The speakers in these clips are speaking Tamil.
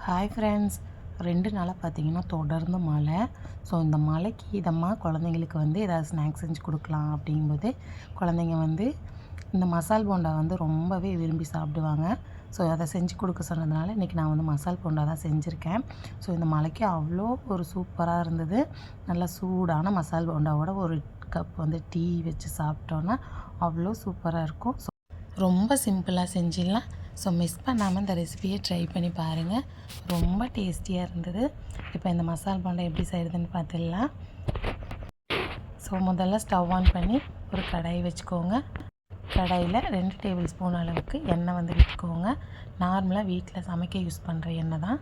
Hi friends. 2 நாளாக பார்த்தீங்கன்னா தொடர்ந்து மழை. ஸோ இந்த மழைக்கு இதமாக குழந்தைங்களுக்கு ஏதாவது ஸ்நாக்ஸ் செஞ்சு கொடுக்கலாம் அப்படிங்கும்போது குழந்தைங்க இந்த மசால் போண்டா ரொம்பவே விரும்பி சாப்பிடுவாங்க. ஸோ அதை செஞ்சு கொடுக்க சொன்னதுனால இன்றைக்கி நான் மசால் போண்டா தான் செஞ்சுருக்கேன். ஸோ இந்த மழைக்கு அவ்வளோ ஒரு சூப்பராக இருந்தது. நல்லா சூடான மசால் போண்டாவோட ஒரு கப் டீ வச்சு சாப்பிட்டோன்னா அவ்வளோ சூப்பராக இருக்கும். ஸோ ரொம்ப சிம்பிளாக செஞ்சிடலாம். ஸோ மிஸ் பண்ணாமல் இந்த ரெசிபியை ட்ரை பண்ணி பாருங்கள். ரொம்ப டேஸ்டியாக இருந்தது. இப்போ இந்த மசால் போண்டா எப்படி செய்கிறதுன்னு பார்த்துடலாம். ஸோ முதல்ல ஸ்டவ் ஆன் பண்ணி ஒரு கடாய் வச்சுக்கோங்க. கடாயில் 2 டேபிள் ஸ்பூன் அளவுக்கு எண்ணெய் விட்டுக்கோங்க. நார்மலாக வீட்டில் சமைக்க யூஸ் பண்ணுற எண்ணெய் தான்.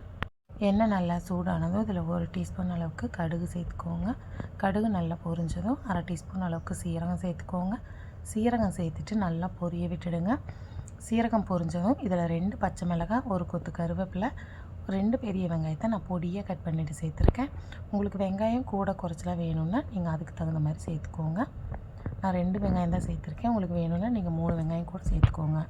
எண்ணெய் நல்லா சூடானதும் இதில் 1 டீஸ்பூன் அளவுக்கு கடுகு சேர்த்துக்கோங்க. கடுகு நல்லா பொரிஞ்சதும் 1/2 டீஸ்பூன் அளவுக்கு சீரகம் சேர்த்துக்கோங்க. சீரகம் சேர்த்துட்டு நல்லா பொரிய விட்டுடுங்க. சீரகம் பொரிஞ்சதும் இதில் 2 பச்சை மிளகாய், 1 கொத்து கருவேப்பிலை, 2 பெரிய வெங்காயத்தை நான் பொடியாக கட் பண்ணிவிட்டு சேர்த்துருக்கேன். உங்களுக்கு வெங்காயம் கூட குறைச்சலாக வேணும்னா நீங்கள் அதுக்கு தகுந்த மாதிரி சேர்த்துக்கோங்க. நான் 2 வெங்காயம் தான் சேர்த்துருக்கேன். உங்களுக்கு வேணும்னா நீங்கள் 3 வெங்காயம் கூட சேர்த்துக்கோங்க.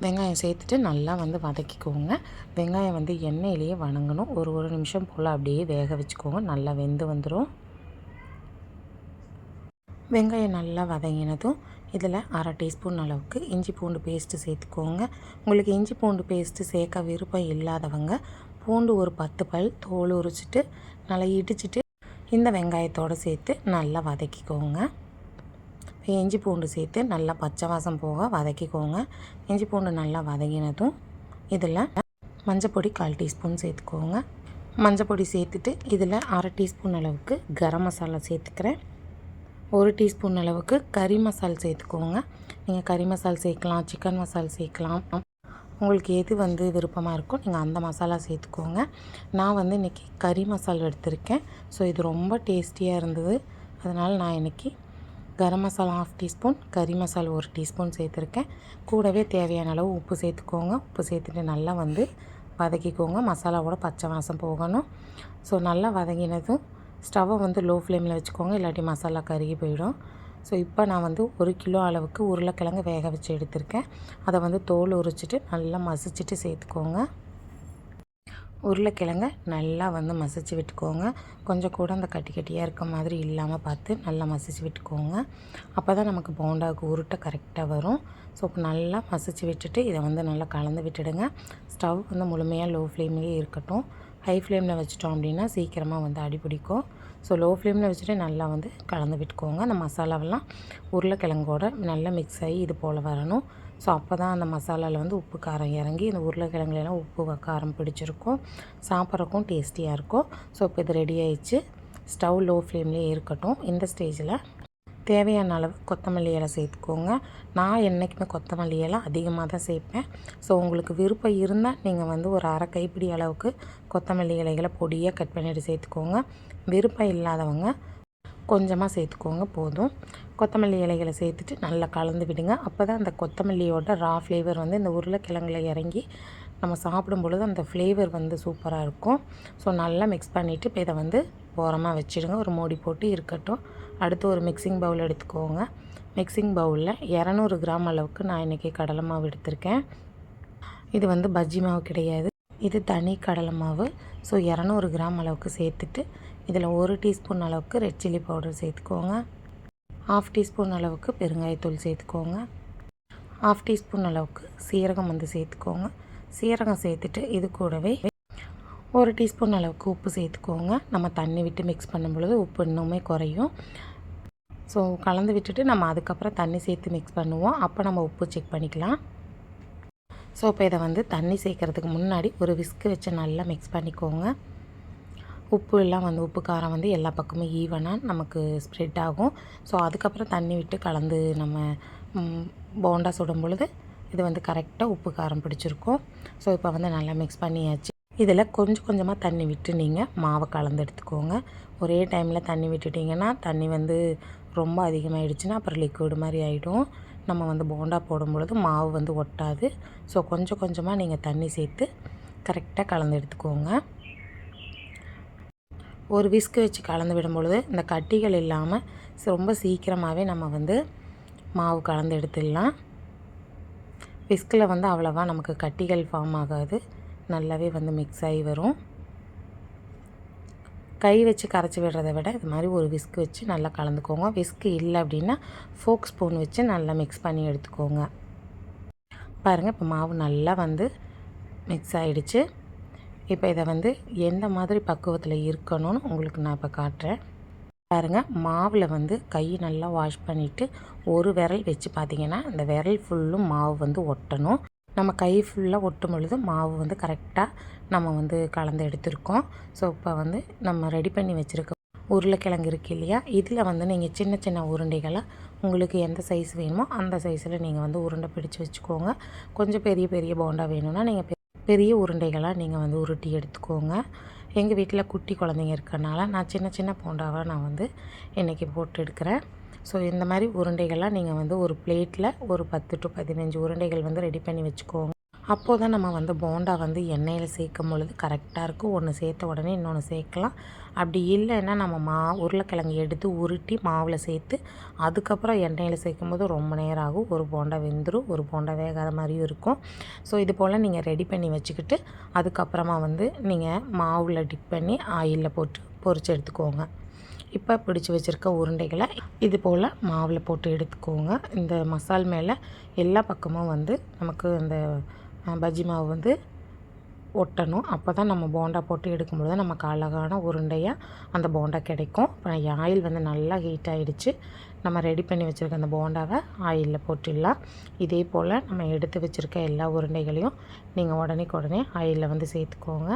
வெங்காயம் சேர்த்துட்டு நல்லா வதக்கிக்கோங்க. வெங்காயம் எண்ணெயிலேயே வணங்கணும். ஒரு நிமிஷம் போல் அப்படியே வேக வச்சுக்கோங்க. நல்லா வெந்து வந்துடும். வெங்காயம் நல்லா வதங்கினதும் இதில் 1/2 டீஸ்பூன் அளவுக்கு இஞ்சி பூண்டு பேஸ்ட்டு சேர்த்துக்கோங்க. உங்களுக்கு இஞ்சி பூண்டு பேஸ்ட்டு சேர்க்க விருப்பம் இல்லாதவங்க பூண்டு ஒரு 10 பல் தோல் உரிச்சிட்டு நல்லா இடிச்சிட்டு இந்த வெங்காயத்தோடு சேர்த்து நல்லா வதக்கிக்கோங்க. இஞ்சி பூண்டு சேர்த்து நல்லா பச்சை வாசம் போக வதக்கிக்கோங்க. இஞ்சி பூண்டு நல்லா வதங்கினதும் இதில் மஞ்சப்பொடி 1/4 டீஸ்பூன் சேர்த்துக்கோங்க. மஞ்சப்பொடி சேர்த்துட்டு இதில் 1/2 டீஸ்பூன் அளவுக்கு கரம் மசாலா சேர்த்துக்கிறேன். 1 டீஸ்பூன் அளவுக்கு கறி மசால் சேர்த்துக்கோங்க. நீங்கள் கறி மசால் சேர்க்கலாம், சிக்கன் மசால் சேர்க்கலாம். உங்களுக்கு எது விருப்பமாக இருக்கோ நீங்கள் அந்த மசாலா சேர்த்துக்கோங்க. நான் இன்றைக்கி கறி மசால் எடுத்திருக்கேன். ஸோ இது ரொம்ப டேஸ்டியாக இருந்தது. அதனால் நான் இன்றைக்கி கரம் மசாலா 1/2 டீஸ்பூன், கறி மசால் 1 டீஸ்பூன் சேர்த்துருக்கேன். கூடவே தேவையான அளவு உப்பு சேர்த்துக்கோங்க. உப்பு சேர்த்துட்டு நல்லா வதக்கிக்கோங்க. மசாலாவோட பச்சை வாசம் போகணும். ஸோ நல்லா வதங்கினதும் ஸ்டவ்வை லோ ஃப்ளேமில் வச்சுக்கோங்க, இல்லாட்டி மசாலா கருகி போயிடும். ஸோ இப்போ நான் 1 கிலோ அளவுக்கு உருளைக்கிழங்கு வேக வச்சு எடுத்திருக்கேன். அதை தோல் உரிச்சிட்டு நல்லா மசிச்சுட்டு சேர்த்துக்கோங்க. உருளைக்கிழங்கை நல்லா மசிச்சு விட்டுக்கோங்க. கொஞ்சம் கூட அந்த கட்டி கட்டியாக இருக்க மாதிரி இல்லாமல் பார்த்து நல்லா மசிச்சு விட்டுக்கோங்க. அப்போ தான் நமக்கு போண்டாவுக்கு உருட்டை கரெக்டாக வரும். ஸோ இப்போ நல்லா மசிச்சு விட்டுட்டு இதை நல்லா கலந்து விட்டுடுங்க. ஸ்டவ் முழுமையாக லோ ஃப்ளேம்லேயே இருக்கட்டும். ஹை ஃப்ளேமில் வச்சிட்டோம் அப்படின்னா சீக்கிரமாக அடி பிடிக்கும். ஸோ லோ ஃப்ளேமில் வச்சுட்டு நல்லா கலந்து விட்டுக்கோங்க. அந்த மசாலாவெல்லாம் உருளைக்கிழங்கோட நல்லா மிக்ஸ் ஆகி இது போல் வரணும். ஸோ அப்போ தான் அந்த மசாலாவில் உப்பு காரம் இறங்கி இந்த உருளைக்கிழங்குலாம் உப்பு காரம் பிடிச்சிருக்கும், சாப்பிட்றக்கும் டேஸ்டியாக இருக்கும். ஸோ இப்போ இது ரெடி ஆகிடுச்சு. ஸ்டவ் லோ ஃப்ளேம்லேயே இருக்கட்டும். இந்த ஸ்டேஜில் தேவையான அளவு கொத்தமல்லி இலை சேர்த்துக்கோங்க. நான் என்றைக்குமே கொத்தமல்லி இலை அதிகமாக தான் சேர்ப்பேன். ஸோ உங்களுக்கு விருப்பம் இருந்தால் நீங்கள் ஒரு 1/2 கைப்பிடி அளவுக்கு கொத்தமல்லி இலைகளை பொடியாக கட் பண்ணிவிட்டு சேர்த்துக்கோங்க. விருப்பம் இல்லாதவங்க கொஞ்சமாக சேர்த்துக்கோங்க, போதும். கொத்தமல்லி இலைகளை சேர்த்துட்டு நல்லா கலந்து விடுங்க. அப்போ தான் அந்த கொத்தமல்லியோட ரா ஃப்ளேவர் இந்த உருளைக்கிழங்குல இறங்கி நம்ம சாப்பிடும் பொழுது அந்த ஃப்ளேவர் சூப்பராக இருக்கும். ஸோ நல்லா மிக்ஸ் பண்ணிவிட்டு இப்போ இதை ஓரமாக வச்சுடுங்க. ஒரு மூடி போட்டு இருக்கட்டும். அடுத்து ஒரு மிக்சிங் பவுல் எடுத்துக்கோங்க. மிக்சிங் பவுலில் 200 கிராம் அளவுக்கு நான் இன்றைக்கி கடலை மாவு எடுத்திருக்கேன். இது பஜ்ஜி மாவு கிடையாது, இது தனி கடலை மாவு. ஸோ 200 கிராம் அளவுக்கு சேர்த்துட்டு இதில் 1 டீஸ்பூன் அளவுக்கு ரெட் சில்லி பவுடர் சேர்த்துக்கோங்க. 1/2 டீஸ்பூன் அளவுக்கு பெருங்காயத்தூள் சேர்த்துக்கோங்க. 1/2 டீஸ்பூன் அளவுக்கு சீரகம் சேர்த்துக்கோங்க. சீரகம் சேர்த்துட்டு இது கூடவே 1 டீஸ்பூன் அளவுக்கு உப்பு சேர்த்துக்கோங்க. நம்ம தண்ணி விட்டு மிக்ஸ் பண்ணும் பொழுது உப்பு இன்னுமே குறையும். ஸோ கலந்து விட்டுட்டு நம்ம அதுக்கப்புறம் தண்ணி சேர்த்து மிக்ஸ் பண்ணுவோம். அப்போ நம்ம உப்பு செக் பண்ணிக்கலாம். ஸோ இப்போ இதை தண்ணி சேர்க்குறதுக்கு முன்னாடி ஒரு விஸ்கு வச்சு நல்லா மிக்ஸ் பண்ணிக்கோங்க. உப்பு எல்லாம் உப்பு காரம் எல்லா பக்கமும் ஈவனாக நமக்கு ஸ்ப்ரெட் ஆகும். ஸோ அதுக்கப்புறம் தண்ணி விட்டு கலந்து நம்ம போண்டா சுடும் பொழுது இது கரெக்டாக உப்பு காரம் பிடிச்சிருக்கும். ஸோ இப்போ நல்லா மிக்ஸ் பண்ணியாச்சு. இதில் கொஞ்சம் கொஞ்சமாக தண்ணி விட்டு நீங்கள் மாவை கலந்து எடுத்துக்கோங்க. ஒரே டைமில் தண்ணி விட்டுட்டிங்கன்னா தண்ணி ரொம்ப அதிகமாகிடுச்சுன்னா அப்புறம் லிக்விட் மாதிரி ஆகிடும். நம்ம போண்டா போடும் பொழுது மாவு ஒட்டாது. ஸோ கொஞ்சம் கொஞ்சமாக நீங்கள் தண்ணி சேர்த்து கரெக்டாக கலந்து எடுத்துக்கோங்க. ஒரு விஸ்கு வச்சு கலந்து விடும் பொழுது இந்த கட்டிகள் இல்லாமல் ரொம்ப சீக்கிரமாகவே நம்ம மாவு கலந்து எடுத்துடலாம். விஸ்கில் அவ்வளோவா நமக்கு கட்டிகள் ஃபார்ம் ஆகாது. நல்லாவே வந்து மிக்ஸ் ஆகி வரும். கை வச்சு கரைச்சி விடுறதை விட இது மாதிரி ஒரு விஸ்க் வச்சு நல்லா கலந்துக்கோங்க. விஸ்க் இல்லை அப்படின்னா ஃபோக் ஸ்பூன் வச்சு நல்லா மிக்ஸ் பண்ணி எடுத்துக்கோங்க. பாருங்கள், இப்போ மாவு நல்லா வந்து மிக்ஸ் ஆகிடுச்சு. இப்போ இதை வந்து எந்த மாதிரி பக்குவத்தில் இருக்கணும்னு உங்களுக்கு நான் இப்போ காட்டுறேன். பாருங்கள், மாவில் வந்து கை நல்லா வாஷ் பண்ணிவிட்டு ஒரு விரல் வச்சு பார்த்திங்கன்னா இந்த விரல் ஃபுல்லும் மாவு வந்து ஒட்டணும். நம்ம கை ஃபுல்லாக ஒட்டும் பொழுது மாவு வந்து கரெக்டாக நம்ம வந்து கலந்து எடுத்துருக்கோம். ஸோ இப்போ வந்து நம்ம ரெடி பண்ணி வச்சுருக்க உருளைக்கிழங்கு இருக்குது இல்லையா, இதில் வந்து நீங்கள் சின்ன சின்ன உருண்டைகளாக உங்களுக்கு எந்த சைஸ் வேணுமோ அந்த சைஸில் நீங்கள் வந்து உருண்டை பிடிச்சி வச்சுக்கோங்க. கொஞ்சம் பெரிய பெரிய போண்டா வேணும்னா நீங்கள் பெரிய உருண்டைகளாக நீங்கள் வந்து உருட்டி எடுத்துக்கோங்க. எங்கள் வீட்டில் குட்டி குழந்தைங்க இருக்கிறனால நான் சின்ன சின்ன போண்டாவாக நான் வந்து இன்றைக்கி போட்டு எடுக்கிறேன். ஸோ இந்த மாதிரி உருண்டைகள்லாம் நீங்கள் வந்து ஒரு பிளேட்டில் ஒரு 10 to 15 உருண்டைகள் வந்து ரெடி பண்ணி வச்சுக்கோங்க. அப்போது தான் நம்ம வந்து போண்டா வந்து எண்ணெயில் சேர்க்கும் பொழுது கரெக்டாக இருக்கும். ஒன்று சேர்த்த உடனே இன்னொன்று சேர்க்கலாம். அப்படி இல்லைன்னா நம்ம உருளைக்கிழங்கு எடுத்து உருட்டி மாவில் சேர்த்து அதுக்கப்புறம் எண்ணெயில் சேர்க்கும்போது ரொம்ப நேரம் ஆகும். ஒரு போண்டா வெந்துடும், ஒரு போண்டா வேகாத மாதிரியும் இருக்கும். ஸோ இது போல் நீங்கள் ரெடி பண்ணி வச்சுக்கிட்டு அதுக்கப்புறமா வந்து நீங்கள் மாவில் டிப் பண்ணி ஆயிலில் போட்டு பொரித்து எடுத்துக்கோங்க. இப்போ பிடிச்சி வச்சுருக்க உருண்டைகளை இது போல் மாவில் போட்டு எடுத்துக்கோங்க. இந்த மசால் மேலே எல்லா பக்கமும் வந்து நமக்கு அந்த பஜ்ஜி மாவு வந்து ஒட்டணும். அப்போ தான் நம்ம போண்டா போட்டு எடுக்கும்போது நமக்கு அழகான உருண்டையாக அந்த போண்டா கிடைக்கும். இப்போ ஆயில் வந்து நல்லா ஹீட் ஆகிடுச்சு. நம்ம ரெடி பண்ணி வச்சுருக்க அந்த போண்டாவை ஆயிலில் போட்டுடலாம். இதே போல் நம்ம எடுத்து வச்சுருக்க எல்லா உருண்டைகளையும் நீங்கள் உடனே ஆயிலில் வந்து சேர்த்துக்கோங்க.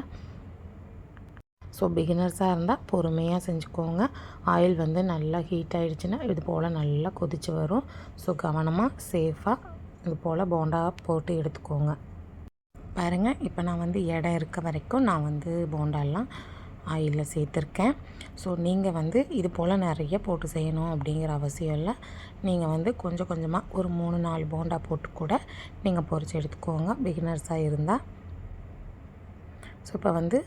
ஸோ பிகினர்ஸாக இருந்தால் பொறுமையாக செஞ்சுக்கோங்க. ஆயில் வந்து நல்லா ஹீட் ஆகிடுச்சுன்னா இது போல் நல்லா கொதித்து வரும். ஸோ கவனமாக சேஃபாக இது போல் போண்டா போட்டு எடுத்துக்கோங்க. பாருங்கள், இப்போ நான் வந்து இடம் இருக்க வரைக்கும் நான் வந்து போண்டாலாம் ஆயிலில் சேர்த்துருக்கேன். ஸோ நீங்கள் வந்து இது போல் நிறைய போட்டு செய்யணும் அப்படிங்கிற அவசியம் இல்லை. நீங்கள் வந்து கொஞ்சம் கொஞ்சமாக ஒரு 3-4 போண்டா போட்டு கூட நீங்கள் பொரித்து எடுத்துக்கோங்க பிகினர்ஸாக இருந்தால். ஸோ இப்போ வந்து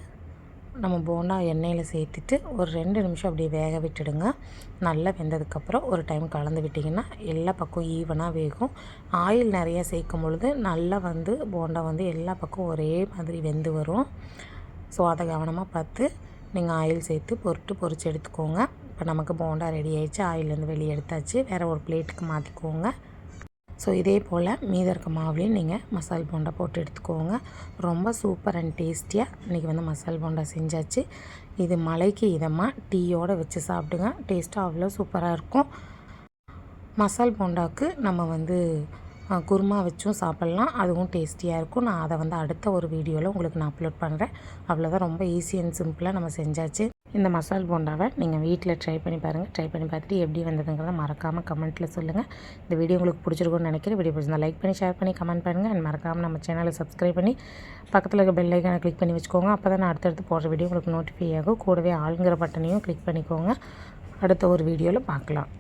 நம்ம போண்டா எண்ணெயில் சேர்த்துட்டு ஒரு 2 நிமிஷம் அப்படியே வேக விட்டுடுங்க. நல்லா வெந்ததுக்கப்புறம் ஒரு டைம் கலந்து விட்டிங்கன்னா எல்லா பக்கம் ஈவனாக வேகும். ஆயில் நிறையா சேர்க்கும் பொழுது நல்லா வந்து போண்டா வந்து எல்லா பக்கம் ஒரே மாதிரி வெந்து வரும். ஸோ அதை கவனமாக பார்த்து நீங்கள் ஆயில் சேர்த்து பொரித்து எடுத்துக்கோங்க. இப்போ நமக்கு போண்டா ரெடி ஆகிடுச்சு. ஆயிலேருந்து வெளியே எடுத்தாச்சு. வேறு ஒரு பிளேட்டுக்கு மாற்றிக்கோங்க. ஸோ இதே போல் மீதம் இருக்க மாவுலேயும் நீங்கள் மசால் போண்டா போட்டு எடுத்துக்கோங்க. ரொம்ப சூப்பர் அண்ட் டேஸ்டியாக இன்றைக்கி வந்து மசால் போண்டா செஞ்சாச்சு. இது மழைக்கு இதமாக டீயோடு வச்சு சாப்பிடுங்க. டேஸ்ட்டாக அவ்வளோ சூப்பராக இருக்கும். மசால் போண்டாவுக்கு நம்ம வந்து குருமா வச்சும் சாப்பிட்லாம், அதுவும் டேஸ்டியாக இருக்கும். நான் அதை வந்து அடுத்த ஒரு வீடியோவில் உங்களுக்கு நான் அப்லோட் பண்ணுறேன். அவ்வளோதான், ரொம்ப ஈஸி அண்ட் சிம்பிளாக நம்ம செஞ்சாச்சு. இந்த மசால் போண்டாவை நீங்கள் வீட்டில் ட்ரை பண்ணி பாருங்கள். ட்ரை பண்ணி பார்த்துட்டு எப்படி வந்ததுங்கிறத மறக்காமல் கமெண்ட்டில் சொல்லுங்கள். இந்த வீடியோ உங்களுக்கு பிடிச்சிருக்கும்னு நினைக்கிறேன். வீடியோ பிடிச்சிருந்தா லைக் பண்ணி ஷேர் பண்ணி கமெண்ட் பண்ணுங்கள். அண்ட் மறக்காமல் நம்ம சேனலை சப்ஸ்கிரைப் பண்ணி பக்கத்தில் இருக்க பெல் ஐக்கானை கிளிக் பண்ணி வச்சுக்கோங்க. அப்போ தான் நான் அடுத்தடுத்து போடுற வீடியோ உங்களுக்கு நோட்டிஃபை ஆகும். கூடவே ஆளுங்கிற பட்டனையும் கிளிக் பண்ணிக்கோங்க. அடுத்த ஒரு வீடியோவில் பார்க்கலாம்.